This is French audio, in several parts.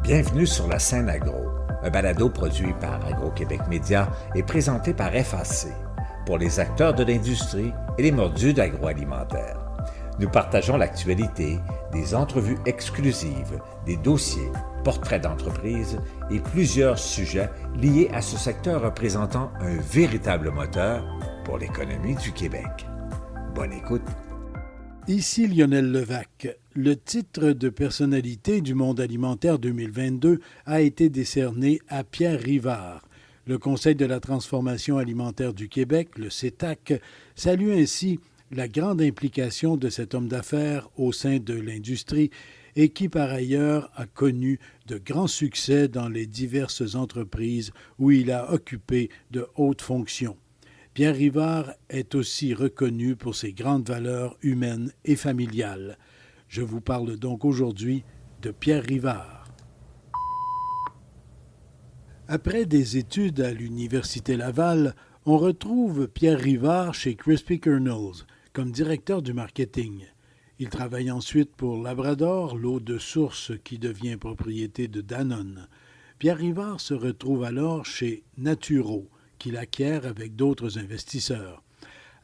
Bienvenue sur la scène agro, un balado produit par Agro-Québec Média et présenté par FAC, pour les acteurs de l'industrie et les mordus d'agroalimentaire. Nous partageons l'actualité, des entrevues exclusives, des dossiers, portraits d'entreprises et plusieurs sujets liés à ce secteur représentant un véritable moteur pour l'économie du Québec. Bonne écoute. Ici Lionel Levac. Le titre de personnalité du monde alimentaire 2022 a été décerné à Pierre Rivard. Le Conseil de la transformation alimentaire du Québec, le CETAC, salue ainsi la grande implication de cet homme d'affaires au sein de l'industrie et qui, par ailleurs, a connu de grands succès dans les diverses entreprises où il a occupé de hautes fonctions. Pierre Rivard est aussi reconnu pour ses grandes valeurs humaines et familiales. Je vous parle donc aujourd'hui de Pierre Rivard. Après des études à l'Université Laval, on retrouve Pierre Rivard chez Crispy Kernels comme directeur du marketing. Il travaille ensuite pour Labrador, l'eau de source qui devient propriété de Danone. Pierre Rivard se retrouve alors chez Naturo, qu'il acquiert avec d'autres investisseurs.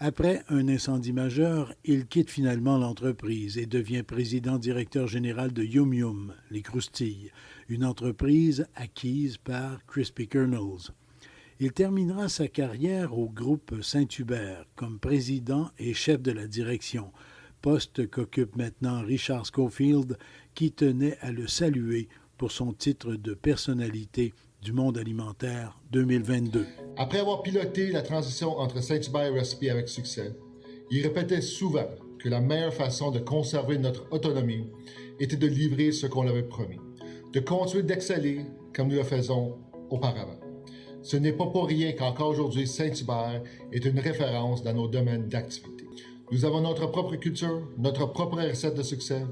Après un incendie majeur, il quitte finalement l'entreprise et devient président-directeur général de Yum Yum, les croustilles, une entreprise acquise par Crispy Kernels. Il terminera sa carrière au groupe Saint-Hubert comme président et chef de la direction, poste qu'occupe maintenant Richard Schofield, qui tenait à le saluer pour son titre de personnalité du monde alimentaire 2022. Après avoir piloté la transition entre Saint-Hubert et Recipe avec succès, il répétait souvent que la meilleure façon de conserver notre autonomie était de livrer ce qu'on avait promis, de continuer d'exceller comme nous le faisons auparavant. Ce n'est pas pour rien qu'encore aujourd'hui, Saint-Hubert est une référence dans nos domaines d'activité. Nous avons notre propre culture, notre propre recette de succès,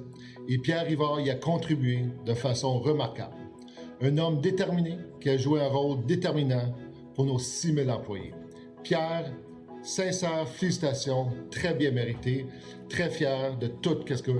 et Pierre Rivard y a contribué de façon remarquable. Un homme déterminé qui a joué un rôle déterminant pour nos 6 000 employés. Pierre, sincères félicitations, très bien mérité, très fier de tout ce que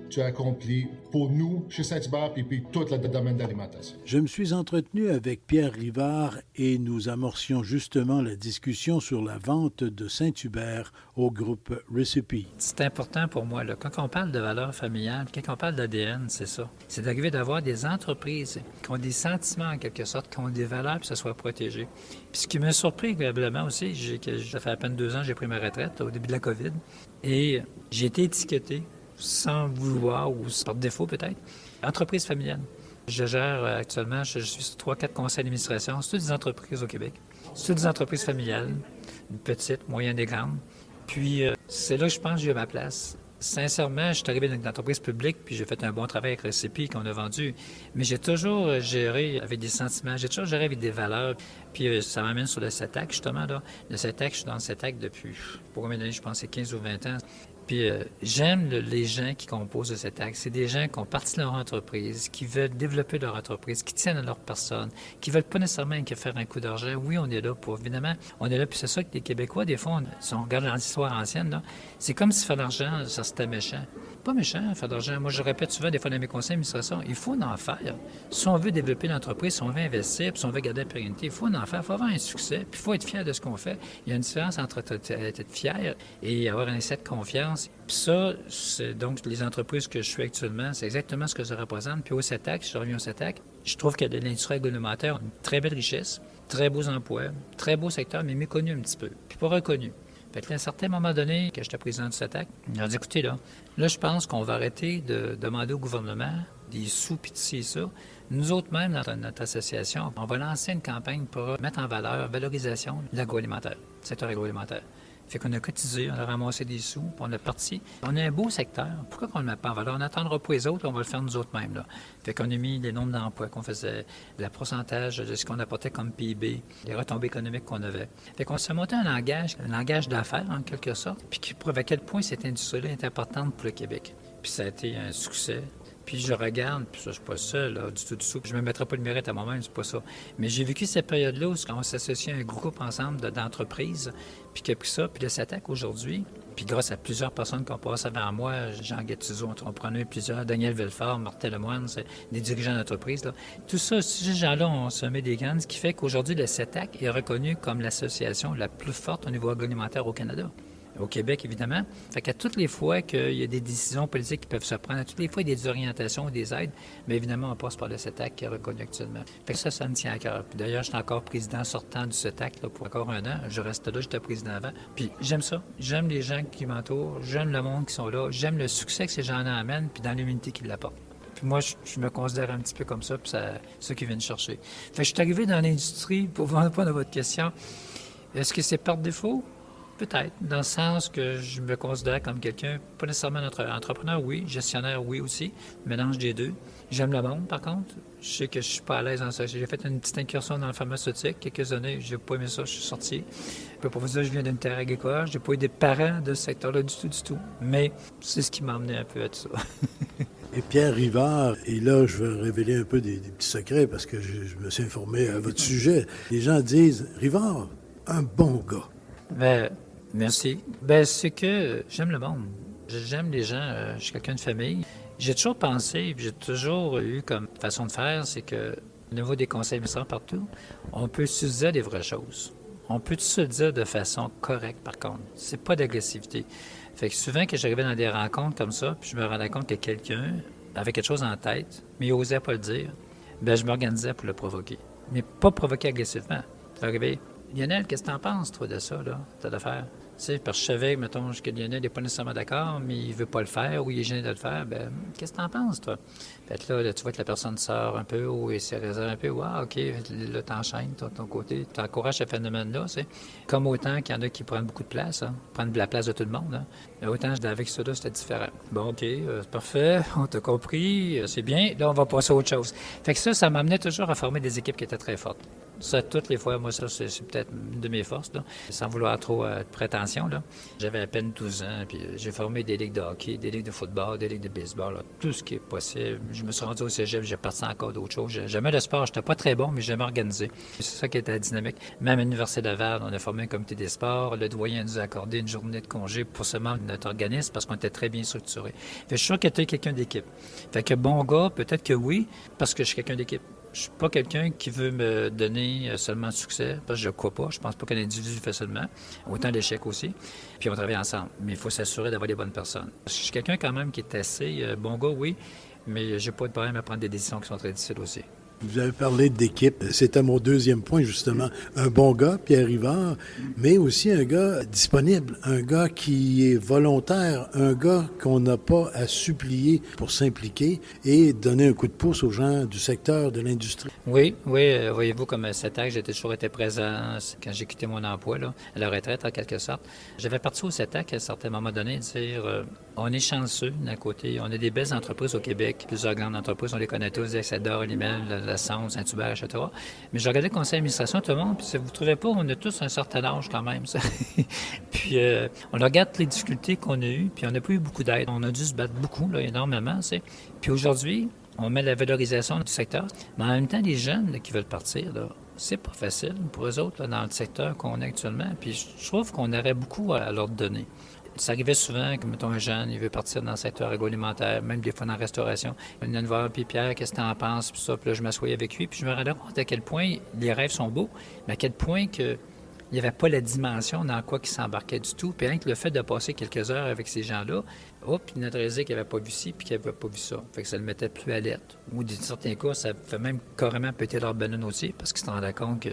tu as accompli pour nous chez Saint-Hubert et puis tout le domaine d'alimentation. Je me suis entretenu avec Pierre Rivard et nous amorcions justement la discussion sur la vente de Saint-Hubert au groupe Recipe. C'est important pour moi, là. Quand on parle de valeurs familiales, quand on parle d'ADN, c'est ça. C'est d'arriver d'avoir des entreprises qui ont des sentiments en quelque sorte, qui ont des valeurs puis que ça soit protégé. Puis ce qui m'a surpris agréablement aussi, ça fait à peine 2 ans que j'ai pris ma retraite, au début de la COVID, et j'ai été étiqueté sans vouloir ou par défaut peut-être, entreprise familiale. Je gère actuellement, je suis sur 3-4 conseils d'administration. C'est toutes des entreprises au Québec. C'est toutes des entreprises familiales, petites, moyennes et grandes. Puis c'est là que je pense que j'ai eu ma place. Sincèrement, je suis arrivé dans une entreprise publique, puis j'ai fait un bon travail avec Recipe qu'on a vendu. Mais j'ai toujours géré avec des sentiments, j'ai toujours géré avec des valeurs. Puis ça m'amène sur le CETAC, justement. Là. Le CETAC, je suis dans le CETAC depuis, pour combien d'années, je pense, c'est 15 ou 20 ans. Puis j'aime les gens qui composent le CETAC. C'est des gens qui ont parti de leur entreprise, qui veulent développer leur entreprise, qui tiennent à leur personne, qui veulent pas nécessairement que faire un coup d'argent. Oui, on est là pour, évidemment, on est là, puis c'est ça que les Québécois, des fois, si on regarde l'histoire ancienne, là, c'est comme si faire de l'argent, ça c'était méchant. Pas méchant, faire de l'argent. Moi, je répète souvent, des fois, dans mes conseils d'administration, il faut en faire. Si on veut développer l'entreprise, si on veut investir, puis si on veut garder la pérennité, il faut en faire, il faut avoir un succès, puis il faut être fier de ce qu'on fait. Il y a une différence entre être fier et avoir un essai de confiance. Puis ça, c'est donc les entreprises que je suis actuellement, c'est exactement ce que ça représente. Puis au CETAC, si je reviens au CETAC, je trouve que de l'industrie agroalimentaire, une très belle richesse, très beaux emplois, très beau secteur, mais méconnu un petit peu, puis pas reconnu. Fait que là, à un certain moment donné, que j'étais président du CETAC, il a dit, écoutez, là, je pense qu'on va arrêter de demander au gouvernement des sous pis de ci et ça. Nous autres, même, dans notre association, on va lancer une campagne pour mettre en valeur, valorisation de l'agroalimentaire, du secteur agroalimentaire. Fait qu'on a cotisé, on a ramassé des sous, puis on est parti. On a un beau secteur. Pourquoi qu'on ne le met pas en valeur? On n'attendra pas les autres, on va le faire nous autres mêmes. Là. Fait qu'on a mis les nombres d'emplois qu'on faisait, le pourcentage de ce qu'on apportait comme PIB, les retombées économiques qu'on avait. Fait qu'on s'est monté un langage d'affaires en quelque sorte, puis qui prouve à quel point cette industrie-là est importante pour le Québec. Puis ça a été un succès Puis je regarde, puis ça, je suis pas seul, là, du tout. Je me mettrai pas de mérite à moi-même, c'est pas ça. Mais j'ai vécu cette période-là où on s'associe à un groupe ensemble d'entreprises, puis qui a pris ça, puis le SATAC aujourd'hui, puis grâce à plusieurs personnes qui ont passé avant moi, Jean Gattuso, on prenait plusieurs, Daniel Villefort, Martin Lemoine, c'est des dirigeants d'entreprise, là. Tout ça, ces gens-là ont semé des graines, ce qui fait qu'aujourd'hui, le SATAC est reconnu comme l'association la plus forte au niveau agroalimentaire au Canada. Au Québec, évidemment. Fait qu'à toutes les fois qu'il y a des décisions politiques qui peuvent se prendre, à toutes les fois il y a des orientations, des aides, mais évidemment, on passe par le CETAC qui est reconnu actuellement. Fait que ça me tient à cœur. Puis d'ailleurs, je suis encore président sortant du CETAC là, pour encore 1 an. Je reste là, j'étais président avant. Puis j'aime ça. J'aime les gens qui m'entourent, j'aime le monde qui sont là, j'aime le succès que ces gens-là amènent, puis dans l'humanité qu'ils l'apportent. Puis moi, je me considère un petit peu comme ça, puis c'est ça qui vient chercher. Fait que je suis arrivé dans l'industrie, pour répondre à votre question, est-ce que c'est par défaut? Peut-être, dans le sens que je me considère comme quelqu'un, pas nécessairement notre entrepreneur, oui, gestionnaire, oui aussi, mélange des deux. J'aime le monde, par contre. Je sais que je suis pas à l'aise dans ça. J'ai fait une petite incursion dans le pharmaceutique quelques années. J'ai pas aimé ça, je suis sorti. Je peux pas vous dire que je viens d'une terre agricole. J'ai pas eu des parents de ce secteur-là du tout. Mais c'est ce qui m'a amené un peu à tout ça. Et Pierre Rivard, et là, je vais révéler un peu des petits secrets parce que je me suis informé à votre sujet. Les gens disent, Rivard, un bon gars. Ben, merci. C'est que j'aime le monde. J'aime les gens. Je suis quelqu'un de famille. J'ai toujours pensé, j'ai toujours eu comme façon de faire, c'est que au niveau des conseils administrateurs partout, on peut se dire des vraies choses. On peut se dire de façon correcte, par contre. C'est pas d'agressivité. Fait que souvent que j'arrivais dans des rencontres comme ça, puis je me rendais compte que quelqu'un avait quelque chose en tête, mais il n'osait pas le dire, je m'organisais pour le provoquer. Mais pas provoquer agressivement. Arriver, Lionel, qu'est-ce que t'en penses, toi, de ça, là, t'as d'affaires? Tu sais, parce que je savais, mettons, que Lionel n'est pas nécessairement d'accord, mais il veut pas le faire ou il est gêné de le faire. Qu'est-ce que t'en penses, toi? Fait là, tu vois que la personne sort un peu ou il se réserve un peu. Ah, OK, là, t'enchaînes de ton côté. Tu encourages ce phénomène-là, tu sais. Comme autant qu'il y en a qui prennent beaucoup de place, prennent la place de tout le monde. Mais autant avec ça, là, c'était différent. Bon, OK, c'est parfait, on t'a compris, c'est bien. Là, on va passer à autre chose. Fait que ça m'amenait toujours à former des équipes qui étaient très fortes. Ça, toutes les fois, moi, ça, c'est peut-être une de mes forces, là. Sans vouloir trop de prétention, là. J'avais à peine 12 ans, puis j'ai formé des ligues de hockey, des ligues de football, des ligues de baseball, là, tout ce qui est possible. Je me suis rendu au cégep, j'ai parti encore d'autres choses. J'aimais le sport, j'étais pas très bon, mais j'aimais organiser. C'est ça qui était la dynamique. Même à l'Université de Laval, on a formé un comité des sports. Le doyen nous a accordé une journée de congé pour seulement notre organisme parce qu'on était très bien structuré. Fait que je suis sûr que tu es quelqu'un d'équipe. Fait que bon gars, peut-être que oui, parce que je suis quelqu'un d'équipe. Je suis pas quelqu'un qui veut me donner seulement du succès, parce que je ne crois pas. Je pense pas qu'un individu fait seulement. Autant l'échec aussi. Puis on travaille ensemble. Mais il faut s'assurer d'avoir des bonnes personnes. Je suis quelqu'un quand même qui est assez bon gars, oui, mais j'ai pas de problème à prendre des décisions qui sont très difficiles aussi. Vous avez parlé d'équipe. C'était mon deuxième point, justement. Un bon gars, Pierre Rivard, mais aussi un gars disponible, un gars qui est volontaire, un gars qu'on n'a pas à supplier pour s'impliquer et donner un coup de pouce aux gens du secteur de l'industrie. Oui, voyez-vous, comme CETAC, j'ai toujours été présent quand j'ai quitté mon emploi, là, à la retraite, en quelque sorte. J'avais parti au CETAC à un certain moment donné, dire on est chanceux d'un côté, on a des belles entreprises au Québec, plusieurs grandes entreprises, on les connaît tous, Exador, Limel, La Sonde, Saint-Hubert, etc. Mais je regardais le conseil d'administration, tout le monde, puis si vous ne trouvez pas, on a tous un certain âge quand même. Ça. Puis on regarde les difficultés qu'on a eues, puis on n'a pas eu beaucoup d'aide. On a dû se battre beaucoup, là, énormément. C'est. Puis aujourd'hui, on met la valorisation du secteur, mais en même temps, les jeunes là, qui veulent partir, là, c'est pas facile pour eux autres là, dans le secteur qu'on a actuellement. Puis je trouve qu'on aurait beaucoup à leur donner. Ça arrivait souvent que, mettons, un jeune, il veut partir dans le secteur agroalimentaire, même des fois dans la restauration. Il venait me voir, puis Pierre, qu'est-ce que tu en penses? Puis ça, puis là, je m'assoyais avec lui, puis je me rendais compte à quel point les rêves sont beaux, mais à quel point que il n'y avait pas la dimension dans quoi il s'embarquait du tout. Puis rien que le fait de passer quelques heures avec ces gens-là, il a réalisé qu'il n'avait pas vu ci, puis qu'il n'avait pas vu ça. Fait que ça le mettait plus alerte. Ou dans certains cas, ça fait même carrément péter leur ballon aussi, parce qu'ils se rendaient compte que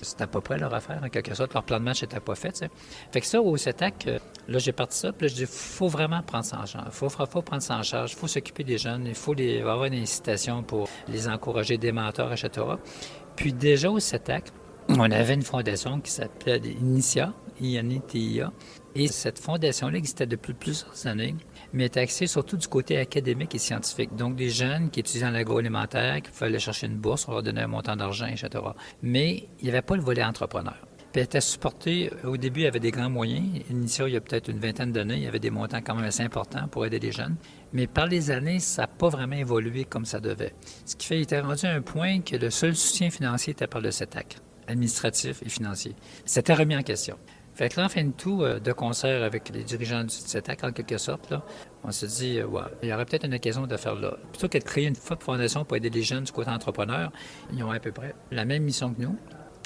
c'était pas prêt leur affaire, en quelque sorte. Leur plan de match n'était pas fait, t'sais. Fait que ça, au CETAC, là, j'ai parti ça, puis là, je dis, faut vraiment prendre ça en charge. Faut prendre ça en charge, il faut s'occuper des jeunes, il faut avoir une incitation pour les encourager, des mentors, etc. Puis déjà, au CETAC, on avait une fondation qui s'appelait Initia, INITIA, et cette fondation-là existait depuis plusieurs années, mais était axée surtout du côté académique et scientifique. Donc, des jeunes qui étudiaient en agroalimentaire, qui pouvaient aller chercher une bourse, on leur donnait un montant d'argent, etc. Mais il n'y avait pas le volet entrepreneur. Puis elle était supportée, au début, il y avait des grands moyens. Initia, il y a peut-être une vingtaine d'années, il y avait des montants quand même assez importants pour aider les jeunes. Mais par les années, ça n'a pas vraiment évolué comme ça devait. Ce qui fait qu'il était rendu à un point que le seul soutien financier était par le CETAC, administratif et financier. C'était remis en question. Fait que là, en fin de tout, de concert avec les dirigeants du CETAC, en quelque sorte, là, on s'est dit, ouais, il y aurait peut-être une occasion de faire là. Plutôt que de créer une fondation pour aider les jeunes du côté entrepreneur, ils ont à peu près la même mission que nous.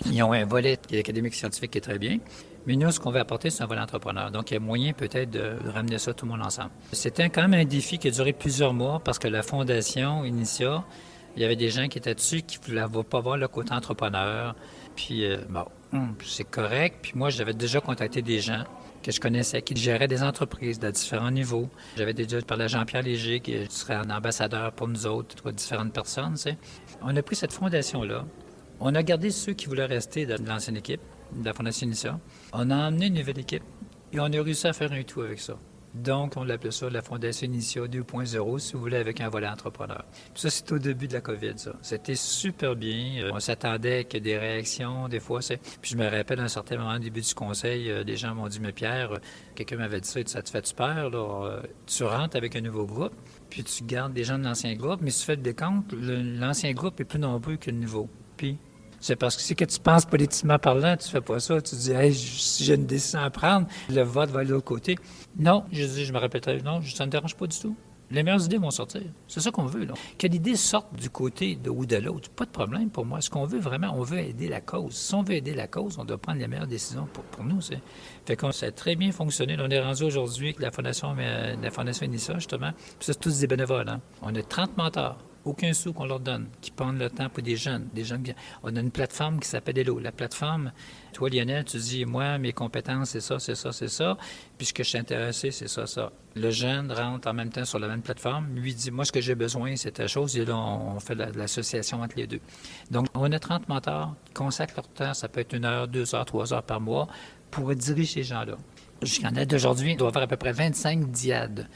Ils ont un volet académique scientifique qui est très bien. Mais nous, ce qu'on veut apporter, c'est un volet entrepreneur. Donc, il y a moyen peut-être de ramener ça tout le monde ensemble. C'était quand même un défi qui a duré plusieurs mois parce que la fondation Initia, il y avait des gens qui étaient dessus qui ne voulaient pas voir le côté entrepreneur. Puis, c'est correct. Puis moi, j'avais déjà contacté des gens que je connaissais, qui géraient des entreprises de différents niveaux. J'avais déjà parlé à Jean-Pierre Léger, qui serait un ambassadeur pour nous autres, différentes personnes, tu sais. On a pris cette fondation-là. On a gardé ceux qui voulaient rester de l'ancienne équipe, de la Fondation Initia. On a emmené une nouvelle équipe et on a réussi à faire un tout avec ça. Donc, on l'appelait ça la Fondation Initia 2.0, si vous voulez, avec un volet entrepreneur. Puis ça, c'était au début de la COVID, ça. C'était super bien. On s'attendait qu'il y ait des réactions, des fois. Puis je me rappelle, à un certain moment, au début du conseil, des gens m'ont dit, mais Pierre, quelqu'un m'avait dit ça te fait peur, là? Tu rentres avec un nouveau groupe, puis tu gardes des gens de l'ancien groupe, mais si tu fais le décompte, l'ancien groupe est plus nombreux que le nouveau. Puis c'est parce que si que tu penses politiquement parlant, tu fais pas ça. Tu dis, hey, si j'ai une décision à prendre, le vote va aller de l'autre côté. Non, je me répéterai, non, ça ne me dérange pas du tout. Les meilleures idées vont sortir. C'est ça qu'on veut, là. Que l'idée sorte du côté ou de l'autre, pas de problème pour moi. Ce qu'on veut vraiment, on veut aider la cause. Si on veut aider la cause, on doit prendre les meilleures décisions pour nous. Fait qu'on ça a très bien fonctionné. Là, on est rendu aujourd'hui avec la Fondation Initia, justement. Puis ça, c'est tous des bénévoles. Hein. On a 30 mentors. Aucun sou qu'on leur donne, qui prennent le temps pour des jeunes. On a une plateforme qui s'appelle Hello. La plateforme, toi, Lionel, tu dis, moi, mes compétences, c'est ça, c'est ça, c'est ça. Puis ce que je suis intéressé, c'est ça, ça. Le jeune rentre en même temps sur la même plateforme. Lui dit, moi, ce que j'ai besoin, c'est telle chose. Et là, on fait l'association entre les deux. Donc, on a 30 mentors qui consacrent leur temps. Ça peut être 1 heure, 2 heures, 3 heures par mois pour diriger ces gens-là. Jusqu'en date d'aujourd'hui, il doit y avoir à peu près 25 DIAD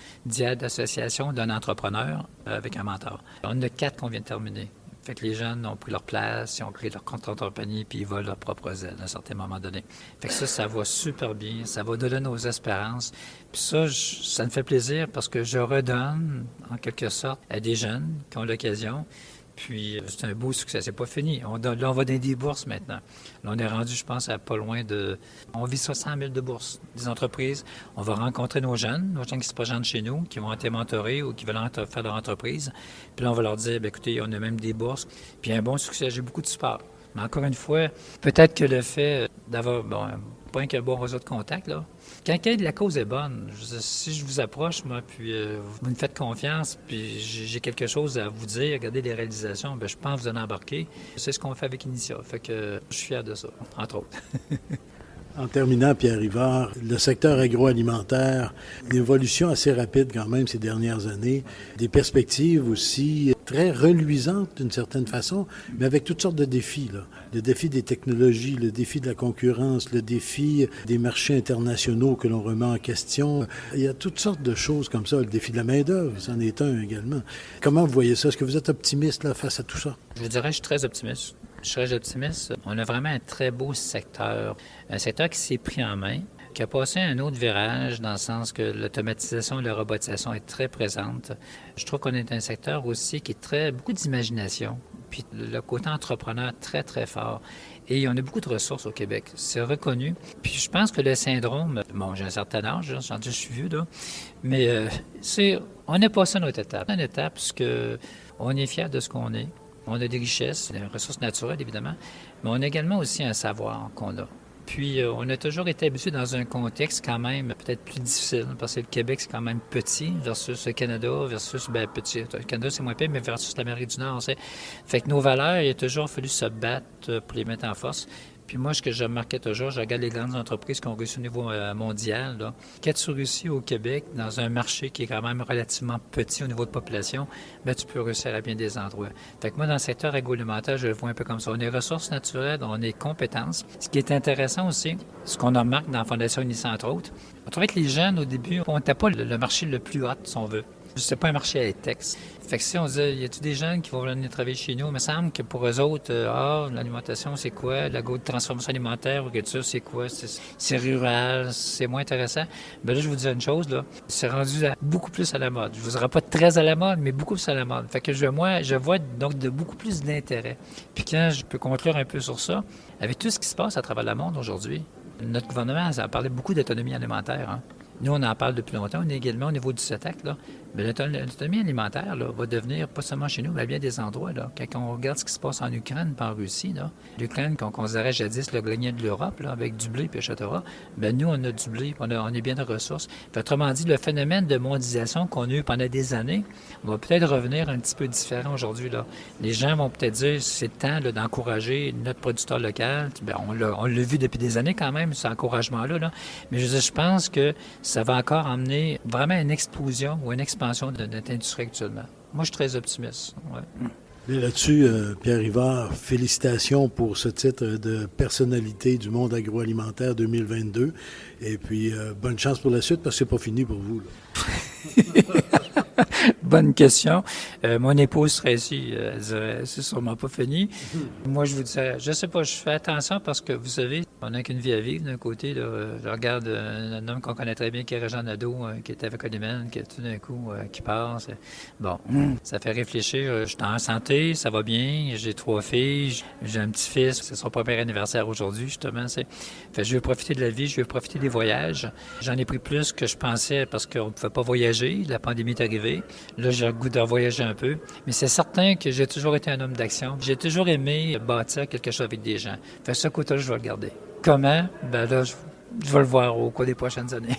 associations d'un entrepreneur avec un mentor. On en a 4 qu'on vient de terminer. Fait que les jeunes ont pris leur place, ils ont créé leur compte en compagnie, puis ils volent leurs propres ailes à un certain moment donné. Fait que ça va super bien, ça va donner nos espérances. Puis ça me fait plaisir parce que je redonne, en quelque sorte, à des jeunes qui ont l'occasion. Puis, c'est un beau succès. C'est pas fini. On va donner des bourses maintenant. Là, on est rendu, je pense, à pas loin de... On vise 100 000 de bourses des entreprises. On va rencontrer nos jeunes qui se présentent chez nous, qui vont être mentorés ou qui veulent faire leur entreprise. Puis là, on va leur dire, bien, écoutez, on a même des bourses. Puis, un bon succès. J'ai beaucoup de support. Mais encore une fois, peut-être que le fait d'avoir... pas qu'un bon réseau de contacts, là. Quand la cause est bonne, si je vous approche, moi, puis vous me faites confiance, puis j'ai quelque chose à vous dire, regardez les réalisations, bien, je pense vous en embarquer. C'est ce qu'on fait avec Initia. Fait que je suis fier de ça, entre autres. En terminant, Pierre Rivard, le secteur agroalimentaire, une évolution assez rapide quand même ces dernières années, des perspectives aussi très reluisantes d'une certaine façon, mais avec toutes sortes de défis, là. Le défi des technologies, le défi de la concurrence, le défi des marchés internationaux que l'on remet en question. Il y a toutes sortes de choses comme ça. Le défi de la main-d'œuvre, c'en est un également. Comment vous voyez ça? Est-ce que vous êtes optimiste là, face à tout ça? Je dirais que je suis très optimiste. Je serais optimiste. On a vraiment un très beau secteur. Un secteur qui s'est pris en main, qui a passé un autre virage dans le sens que l'automatisation et la robotisation est très présente. Je trouve qu'on est un secteur aussi qui est beaucoup d'imagination, puis le côté entrepreneur très, très fort. Et on a beaucoup de ressources au Québec. C'est reconnu. Puis je pense que le syndrome... Bon, j'ai un certain âge, je suis vieux, là. Mais on est passé à notre étape. Une étape parce qu'on est fiers de ce qu'on est. On a des richesses, des ressources naturelles, évidemment, mais on a également aussi un savoir qu'on a. Puis, on a toujours été habitué dans un contexte quand même peut-être plus difficile, parce que le Québec, c'est quand même petit versus le Canada, versus, petit. Le Canada, c'est moins petit, mais versus l'Amérique du Nord, c'est. Fait que nos valeurs, il a toujours fallu se battre pour les mettre en force. Puis moi, ce que je remarquais toujours, je regarde les grandes entreprises qui ont réussi au niveau mondial. Là. Quand tu réussis au Québec, dans un marché qui est quand même relativement petit au niveau de population, bien, tu peux réussir à bien des endroits. Fait que moi, dans le secteur agroalimentaire, je le vois un peu comme ça. On est ressources naturelles, on est compétences. Ce qui est intéressant aussi, ce qu'on remarque dans la Fondation Initia, entre autres, on trouvait que les jeunes, au début, on n'était pas le marché le plus hot, si on veut. C'est pas un marché high-tech. Fait que si on dit, y a-t-il des gens qui vont venir travailler chez nous? Il me semble que pour eux autres, l'alimentation, c'est quoi? La transformation alimentaire ou quelque chose, c'est quoi? C'est rural, c'est moins intéressant. Ben là, je vous dis une chose, là, c'est rendu beaucoup plus à la mode. Je vous dirai pas très à la mode, mais beaucoup plus à la mode. Fait que je vois donc de beaucoup plus d'intérêt. Puis quand je peux conclure un peu sur ça, avec tout ce qui se passe à travers le monde aujourd'hui, notre gouvernement a parlé beaucoup d'autonomie alimentaire, hein. Nous, on en parle depuis longtemps. On est également au niveau du CETAC, là. Mais l'autonomie alimentaire là, va devenir, pas seulement chez nous, mais à bien des endroits. Là. Quand on regarde ce qui se passe en Ukraine et en Russie, là, l'Ukraine, qu'on considérait jadis le grenier de l'Europe, là, avec du blé, puis etc., ben nous, on a du blé, on est bien de ressources. Fait, autrement dit, le phénomène de mondialisation qu'on a eu pendant des années va peut-être revenir un petit peu différent aujourd'hui. Là. Les gens vont peut-être dire c'est le temps là, d'encourager notre producteur local. Ben, on l'a vu depuis des années quand même, cet encouragement-là. Là. Mais je pense que ça va encore emmener vraiment une explosion ou une expansion de notre industrie actuellement. Moi, je suis très optimiste. Ouais. Et là-dessus, Pierre Rivard, félicitations pour ce titre de personnalité du monde agroalimentaire 2022. Et puis, bonne chance pour la suite, parce que c'est pas fini pour vous. Là. Bonne question. Mon épouse serait ici, elle dirait, c'est sûrement pas fini. Moi, je vous dirais, je sais pas, je fais attention parce que, vous savez, on n'a qu'une vie à vivre d'un côté. Là, je regarde un homme qu'on connaît très bien, qui est Régent Nadeau, qui est avec Olimène, qui tout d'un coup, qui passe. Bon, ça fait réfléchir. Je suis en santé, ça va bien, j'ai 3 filles, j'ai un petit-fils, c'est son premier anniversaire aujourd'hui, justement. Fait, je veux profiter de la vie, je veux profiter des voyages. J'en ai pris plus que je pensais parce qu'on ne pouvait pas voyager, la pandémie est arrivée. Là, j'ai le goût de voyager un peu. Mais c'est certain que j'ai toujours été un homme d'action. J'ai toujours aimé bâtir quelque chose avec des gens. Fait ce côté-là, je vais le garder. Comment? Ben là, je vais le voir au cours des prochaines années.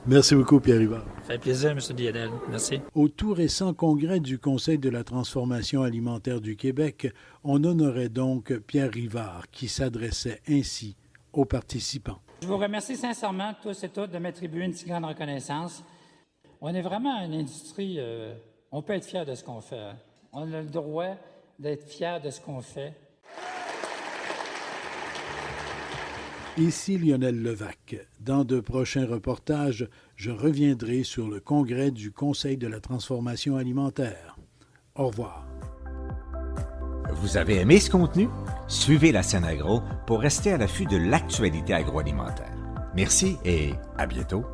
Merci beaucoup, Pierre Rivard. Ça fait plaisir, M. Lionel. Merci. Au tout récent congrès du Conseil de la transformation alimentaire du Québec, on honorait donc Pierre Rivard, qui s'adressait ainsi aux participants. Je vous remercie sincèrement, tous et toutes, de m'attribuer une si grande reconnaissance. On est vraiment une industrie, on peut être fier de ce qu'on fait. On a le droit d'être fier de ce qu'on fait. Ici Lionel Levac. Dans de prochains reportages, je reviendrai sur le congrès du Conseil de la transformation alimentaire. Au revoir. Vous avez aimé ce contenu? Suivez la scène agro pour rester à l'affût de l'actualité agroalimentaire. Merci et à bientôt.